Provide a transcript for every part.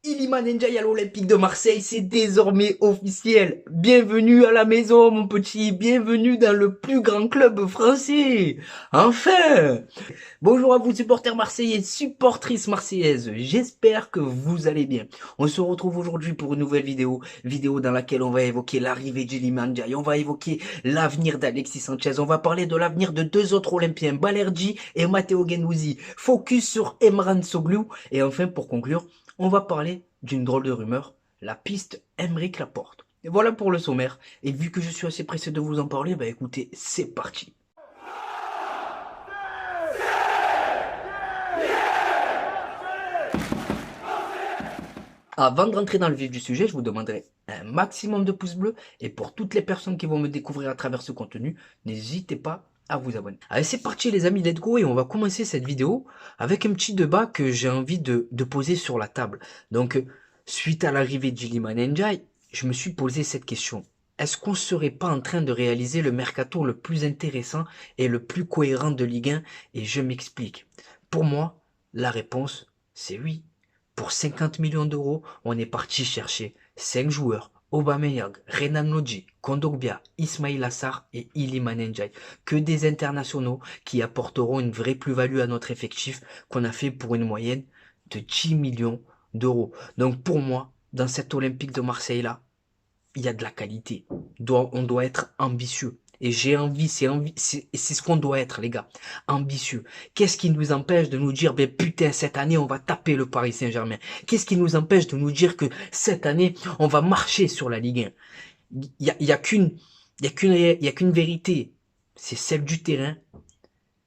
Iliman Ndiaye à l'Olympique de Marseille, c'est désormais officiel. Bienvenue à la maison, mon petit. Bienvenue dans le plus grand club français. Enfin! Bonjour à vous, supporters marseillais, supportrices marseillaises. J'espère que vous allez bien. On se retrouve aujourd'hui pour une nouvelle vidéo dans laquelle on va évoquer l'arrivée d'Iliman Ndiaye. On va évoquer l'avenir d'Alexis Sanchez. On va parler de l'avenir de deux autres Olympiens, Balerdi et Matteo Guendouzi. Focus sur Emran Soglu. Et enfin, pour conclure, on va parler d'une drôle de rumeur, la piste Aymeric Laporte. Et voilà pour le sommaire. Et vu que je suis assez pressé de vous en parler, bah écoutez, c'est parti. Avant de rentrer dans le vif du sujet, je vous demanderai un maximum de pouces bleus. Et pour toutes les personnes qui vont me découvrir à travers ce contenu, n'hésitez pas à vous abonner. Allez, c'est parti les amis, let's go. Et on va commencer cette vidéo avec un petit débat que j'ai envie de poser sur la table. Donc, suite à l'arrivée d'Iliman Ndiaye, je me suis posé cette question. Est-ce qu'on serait pas en train de réaliser le mercato le plus intéressant et le plus cohérent de Ligue 1? Et je m'explique. Pour moi, la réponse, c'est oui. Pour 50 millions d'euros, on est parti chercher 5 joueurs. Aubameyang, Renan Lodji, Kondogbia, Ismail Assar et Iliman Ndiaye. Que des internationaux qui apporteront une vraie plus-value à notre effectif qu'on a fait pour une moyenne de 10 millions d'euros. Donc pour moi, dans cet Olympique de Marseille-là, il y a de la qualité. On doit être ambitieux. Et j'ai envie, c'est ce qu'on doit être, les gars. Ambitieux. Qu'est-ce qui nous empêche de nous dire, ben putain, cette année, on va taper le Paris Saint-Germain? Qu'est-ce qui nous empêche de nous dire que cette année, on va marcher sur la Ligue 1? Il y a qu'une vérité. C'est celle du terrain.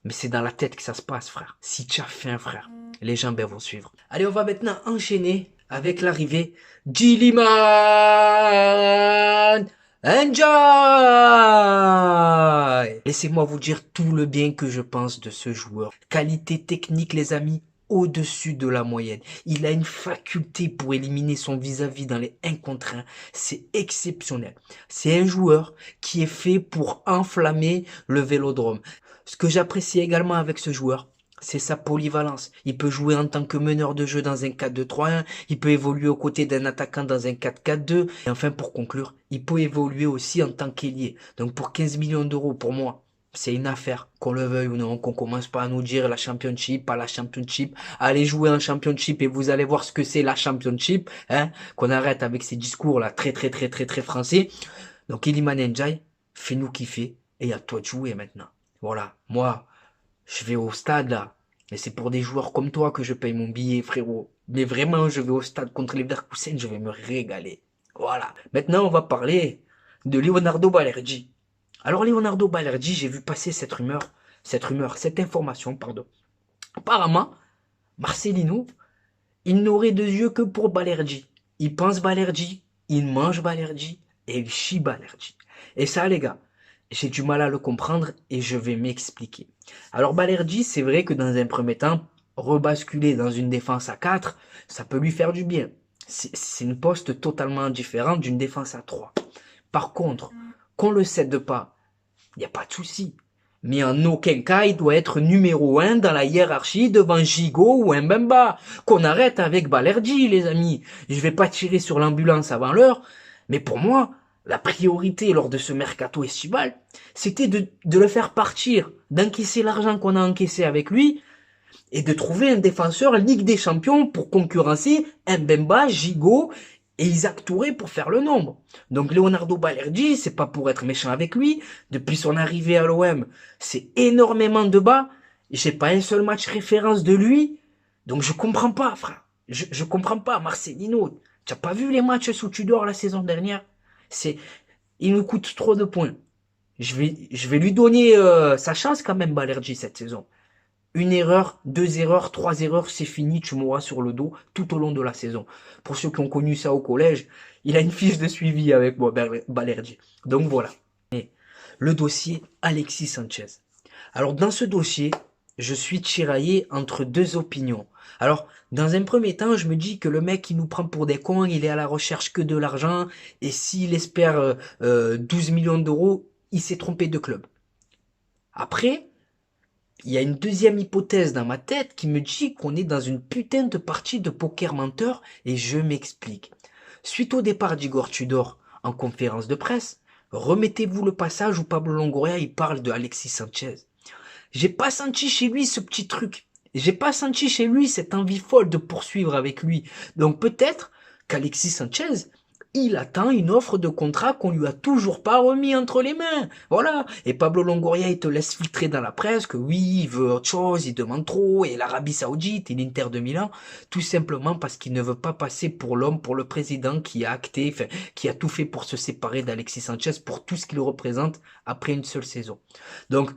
Mais c'est dans la tête que ça se passe, frère. Si tu as faim, frère, les gens vont suivre. Allez, on va maintenant enchaîner avec l'arrivée d'Iliman Ndiaye. Laissez-moi vous dire tout le bien que je pense de ce joueur. Qualité technique, les amis, au-dessus de la moyenne. Il a une faculté pour éliminer son vis-à-vis dans les 1 contre 1. C'est exceptionnel. C'est un joueur qui est fait pour enflammer le Vélodrome. Ce que j'apprécie également avec ce joueur, c'est sa polyvalence. Il peut jouer en tant que meneur de jeu dans un 4-2-3-1. Il peut évoluer aux côtés d'un attaquant dans un 4-4-2. Et enfin, pour conclure, il peut évoluer aussi en tant qu'ailier. Donc pour 15 millions d'euros, pour moi, c'est une affaire. Qu'on le veuille ou non, qu'on commence pas à nous dire la championship, pas la championship. Allez jouer en championship et vous allez voir ce que c'est la championship. Hein, qu'on arrête avec ces discours là très français. Donc Iliman Ndiaye, fais-nous kiffer. Et à toi de jouer maintenant. Voilà, moi, je vais au stade là. Et c'est pour des joueurs comme toi que je paye mon billet, frérot. Mais vraiment, je vais au stade contre les Leverkusen, je vais me régaler. Voilà. Maintenant, on va parler de Leonardo Balerdi. Alors, Leonardo Balerdi, j'ai vu passer cette information, pardon. Apparemment, Marcelino, il n'aurait de yeux que pour Balerdi. Il pense Balerdi, il mange Balerdi et il chie Balerdi. Et ça, les gars, j'ai du mal à le comprendre et je vais m'expliquer. Alors Balerdi, c'est vrai que dans un premier temps, rebasculer dans une défense à 4, ça peut lui faire du bien. C'est une poste totalement différente d'une défense à 3. Par contre, qu'on le cède pas, il n'y a pas de souci. Mais en aucun cas, il doit être numéro 1 dans la hiérarchie devant Gigot ou Mbemba. Qu'on arrête avec Balerdi, les amis. Je vais pas tirer sur l'ambulance avant l'heure, mais pour moi, la priorité lors de ce mercato estival, c'était de le faire partir, d'encaisser l'argent qu'on a encaissé avec lui et de trouver un défenseur Ligue des Champions pour concurrencer Mbemba, Gigot et Isaac Touré pour faire le nombre. Donc Leonardo Balerdi, c'est pas pour être méchant avec lui, depuis son arrivée à l'OM, c'est énormément de bas, j'ai pas un seul match référence de lui, donc je comprends pas, frère. Je comprends pas, Marcelino. Tu as pas vu les matchs sous Tudor la saison dernière? Il nous coûte trop de points. Je vais lui donner sa chance quand même, Balerdi, cette saison. 1 erreur, 2 erreurs, 3 erreurs, c'est fini, tu mourras sur le dos tout au long de la saison. Pour ceux qui ont connu ça au collège, il a une fiche de suivi avec moi, Balerdi. Donc voilà. Et le dossier Alexis Sanchez. Alors dans ce dossier, je suis tiraillé entre 2 opinions. Alors, dans un premier temps, je me dis que le mec, il nous prend pour des cons, il est à la recherche que de l'argent, et s'il espère 12 millions d'euros, il s'est trompé de club. Après, il y a une deuxième hypothèse dans ma tête qui me dit qu'on est dans une putain de partie de poker menteur et je m'explique. Suite au départ d'Igor Tudor en conférence de presse, remettez-vous le passage où Pablo Longoria il parle de Alexis Sanchez. J'ai pas senti chez lui ce petit truc. J'ai pas senti chez lui cette envie folle de poursuivre avec lui. Donc peut-être qu'Alexis Sanchez, il attend une offre de contrat qu'on lui a toujours pas remis entre les mains. Voilà. Et Pablo Longoria, il te laisse filtrer dans la presse que oui, il veut autre chose, il demande trop, et l'Arabie Saoudite et l'Inter de Milan, tout simplement parce qu'il ne veut pas passer pour l'homme, pour le président qui a acté, enfin, qui a tout fait pour se séparer d'Alexis Sanchez pour tout ce qu'il représente après une seule saison. Donc,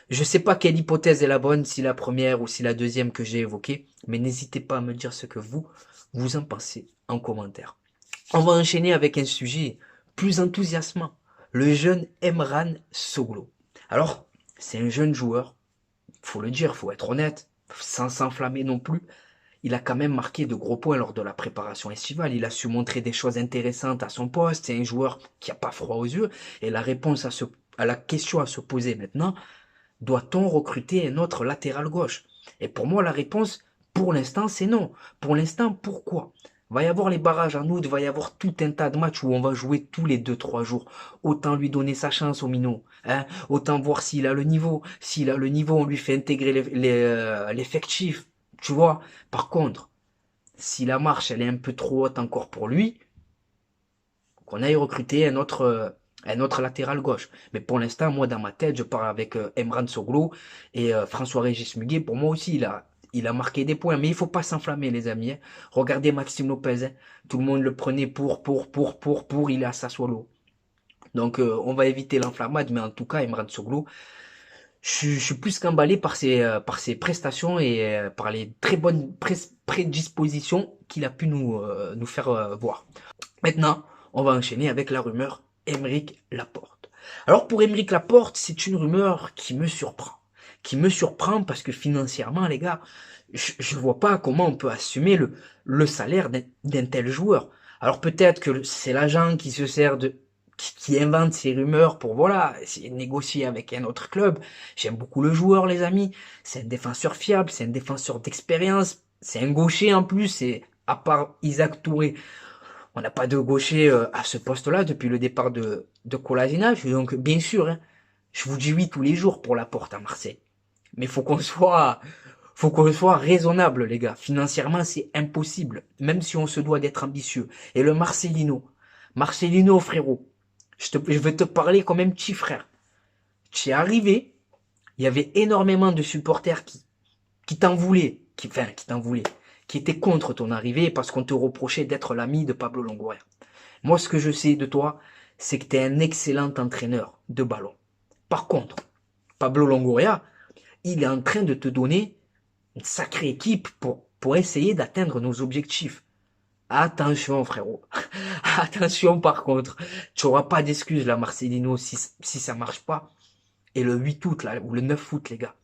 je sais pas quelle hypothèse est la bonne, si la première ou si la deuxième que j'ai évoquée, mais n'hésitez pas à me dire ce que vous en pensez en commentaire. On va enchaîner avec un sujet plus enthousiasmant, le jeune Emran Soglo. Alors, c'est un jeune joueur, faut le dire, faut être honnête, sans s'enflammer non plus. Il a quand même marqué de gros points lors de la préparation estivale. Il a su montrer des choses intéressantes à son poste. C'est un joueur qui n'a pas froid aux yeux. Et la réponse à la question à se poser maintenant, doit-on recruter un autre latéral gauche? Et pour moi, la réponse, pour l'instant, c'est non. Pour l'instant, pourquoi? Va y avoir les barrages en août, va y avoir tout un tas de matchs où on va jouer tous les 2-3 jours. Autant lui donner sa chance au minot. Hein? Autant voir s'il a le niveau. S'il a le niveau, on lui fait intégrer l'effectif. Tu vois? Par contre, si la marche, elle est un peu trop haute encore pour lui, qu'on aille recruter un autre latéral gauche. Mais pour l'instant, moi, dans ma tête, je pars avec Emran Soglo et François-Régis Muguet. Pour moi aussi, il a marqué des points. Mais il faut pas s'enflammer, les amis. Hein. Regardez Maxime Lopez. Hein. Tout le monde le prenait pour. Il est à Sassuolo. Donc, on va éviter l'enflammade. Mais en tout cas, Emran Soglo, je suis plus qu'emballé par ses prestations et par les très bonnes prédispositions qu'il a pu nous faire voir. Maintenant, on va enchaîner avec la rumeur Aymeric Laporte. Alors pour Aymeric Laporte, c'est une rumeur qui me surprend. Qui me surprend parce que financièrement, les gars, je vois pas comment on peut assumer le salaire d'un tel joueur. Alors peut-être que c'est l'agent qui se sert qui invente ces rumeurs pour, voilà, essayer de négocier avec un autre club. J'aime beaucoup le joueur, les amis. C'est un défenseur fiable, c'est un défenseur d'expérience, c'est un gaucher en plus, et à part Isaac Touré, on n'a pas de gaucher à ce poste-là depuis le départ de Kolasinac. Donc, bien sûr, hein, je vous dis oui tous les jours pour la porte à Marseille. Mais faut qu'on soit raisonnable, les gars. Financièrement, c'est impossible, même si on se doit d'être ambitieux. Et le Marcelino, frérot, je vais te parler comme un petit frère. Tu es arrivé, il y avait énormément de supporters qui t'en voulaient, qui t'en voulaient, qui étaient contre ton arrivée parce qu'on te reprochait d'être l'ami de Pablo Longoria. Moi, ce que je sais de toi, c'est que tu es un excellent entraîneur de ballon. Par contre, Pablo Longoria, il est en train de te donner une sacrée équipe pour essayer d'atteindre nos objectifs. Attention, frérot. Attention, par contre. Tu n'auras pas d'excuses, là, Marcelino, si ça marche pas. Et le 8 août, là, ou le 9 août, les gars,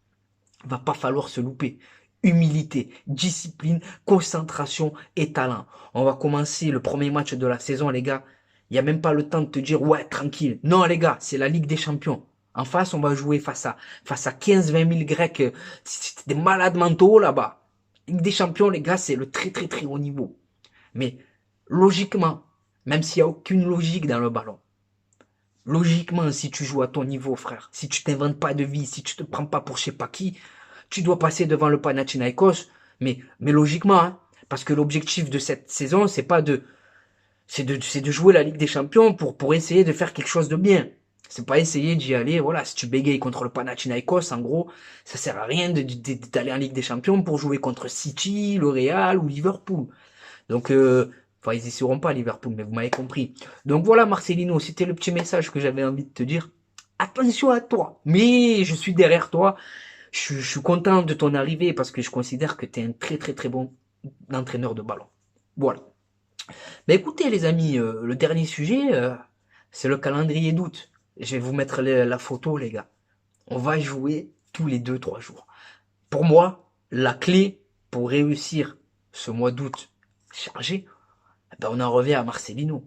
va pas falloir se louper. Humilité, discipline, concentration et talent. On va commencer le premier match de la saison, les gars. Il n'y a même pas le temps de te dire, ouais, tranquille. Non, les gars, c'est la Ligue des Champions. En face, on va jouer face à 15-20 000 Grecs. C'est des malades mentaux là-bas. Ligue des Champions, les gars, c'est le très très très haut niveau. Mais logiquement, même s'il n'y a aucune logique dans le ballon, logiquement, si tu joues à ton niveau, frère, si tu t'inventes pas de vie, si tu te prends pas pour je sais pas qui, tu dois passer devant le Panathinaikos, mais logiquement, hein, parce que l'objectif de cette saison, c'est de jouer la Ligue des Champions pour essayer de faire quelque chose de bien. C'est pas essayer d'y aller, voilà, si tu bégayes contre le Panathinaikos, en gros, ça sert à rien d'aller en Ligue des Champions pour jouer contre City, le Real ou Liverpool. Donc, enfin, ils y seront pas, Liverpool, mais vous m'avez compris. Donc voilà, Marcelino, c'était le petit message que j'avais envie de te dire. Attention à toi, mais je suis derrière toi. Je suis content de ton arrivée parce que je considère que tu es un très très très bon entraîneur de ballon. Voilà. Mais écoutez les amis, le dernier sujet, c'est le calendrier d'août. Je vais vous mettre la photo les gars. On va jouer tous les 2-3 jours. Pour moi, la clé pour réussir ce mois d'août chargé, ben on en revient à Marcelino.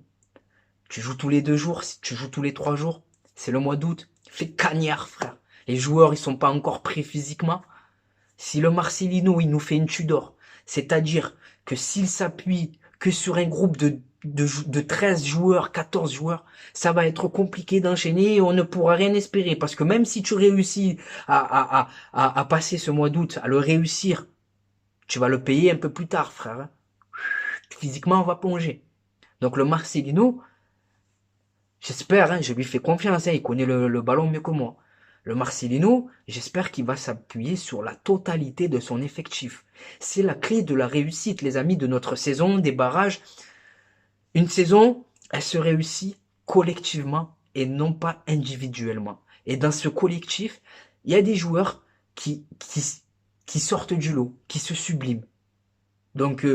Tu joues tous les 2 jours, si tu joues tous les 3 jours, c'est le mois d'août. Fais cagnard, frère. Les joueurs, ils sont pas encore prêts physiquement. Si le Marcelino, il nous fait une Tudor, c'est-à-dire que s'il s'appuie que sur un groupe de 13 joueurs, 14 joueurs, ça va être compliqué d'enchaîner et on ne pourra rien espérer. Parce que même si tu réussis à passer ce mois d'août, à le réussir, tu vas le payer un peu plus tard, frère. Hein. Physiquement, on va plonger. Donc le Marcelino, j'espère, hein, je lui fais confiance, hein, il connaît le ballon mieux que moi. Le Marcelino, j'espère qu'il va s'appuyer sur la totalité de son effectif. C'est la clé de la réussite, les amis, de notre saison, des barrages. Une saison, elle se réussit collectivement et non pas individuellement. Et dans ce collectif, il y a des joueurs qui sortent du lot, qui se subliment. Donc,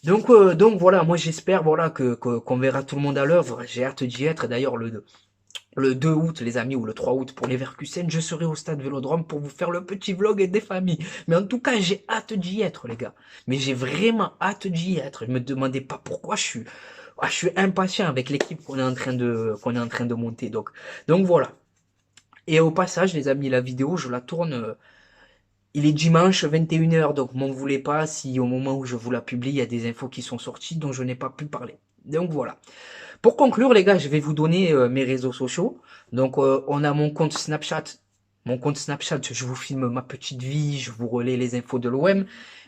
donc voilà, moi j'espère voilà qu'on verra tout le monde à l'œuvre. J'ai hâte d'y être. D'ailleurs, le 2 août, les amis, ou le 3 août pour Leverkusen, je serai au stade Vélodrome pour vous faire le petit vlog des familles. Mais en tout cas, j'ai hâte d'y être, les gars. Mais j'ai vraiment hâte d'y être. Ne me demandez pas pourquoi je suis impatient avec l'équipe qu'on est en train de monter. Donc voilà. Et au passage, les amis, la vidéo, je la tourne. Il est dimanche 21h, donc m'en voulez pas si au moment où je vous la publie, il y a des infos qui sont sorties dont je n'ai pas pu parler. Donc voilà. Pour conclure, les gars, je vais vous donner mes réseaux sociaux. Donc, on a mon compte Snapchat. Mon compte Snapchat, je vous filme ma petite vie, je vous relais les infos de l'OM.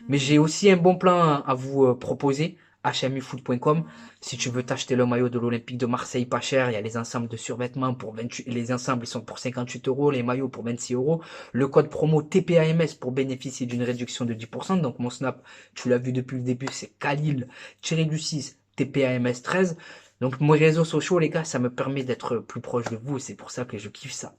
Mais j'ai aussi un bon plan à vous proposer. hmufoot.com. Si tu veux t'acheter le maillot de l'Olympique de Marseille pas cher, il y a les ensembles de survêtements pour 28, les ensembles ils sont pour 58 euros, les maillots pour 26 euros. Le code promo TPAMS pour bénéficier d'une réduction de 10%. Donc mon Snap, tu l'as vu depuis le début, c'est Khalil-6 TPAMS 13. Donc mes réseaux sociaux, les gars, ça me permet d'être plus proche de vous et c'est pour ça que je kiffe ça.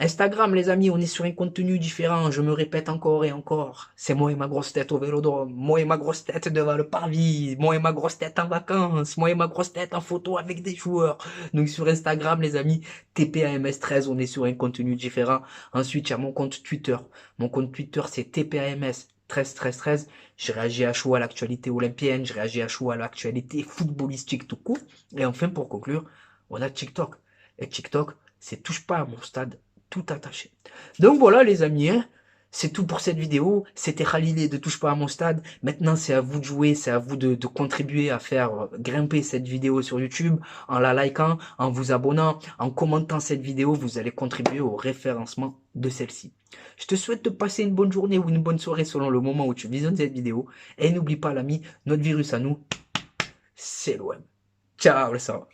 Instagram, les amis, on est sur un contenu différent. Je me répète encore et encore. C'est moi et ma grosse tête au Vélodrome. Moi et ma grosse tête devant le parvis. Moi et ma grosse tête en vacances. Moi et ma grosse tête en photo avec des joueurs. Donc sur Instagram, les amis, TPAMS13, on est sur un contenu différent. Ensuite, il y a mon compte Twitter. Mon compte Twitter, c'est TPAMS 13 13 13. Je réagis à chaud à l'actualité olympienne. Je réagis à chaud à l'actualité footballistique tout court. Et enfin, pour conclure, on a TikTok. Et TikTok, c'est touche pas à mon stade tout attaché. Donc voilà les amis, hein, c'est tout pour cette vidéo. C'était Khalilé de Touche pas à mon stade. Maintenant c'est à vous de jouer, c'est à vous de contribuer à faire grimper cette vidéo sur YouTube en la likant, en vous abonnant, en commentant cette vidéo. Vous allez contribuer au référencement de celle-ci. Je te souhaite de passer une bonne journée ou une bonne soirée selon le moment où tu visionnes cette vidéo. Et n'oublie pas l'ami, notre virus à nous, c'est l'OM. Ciao, ça va.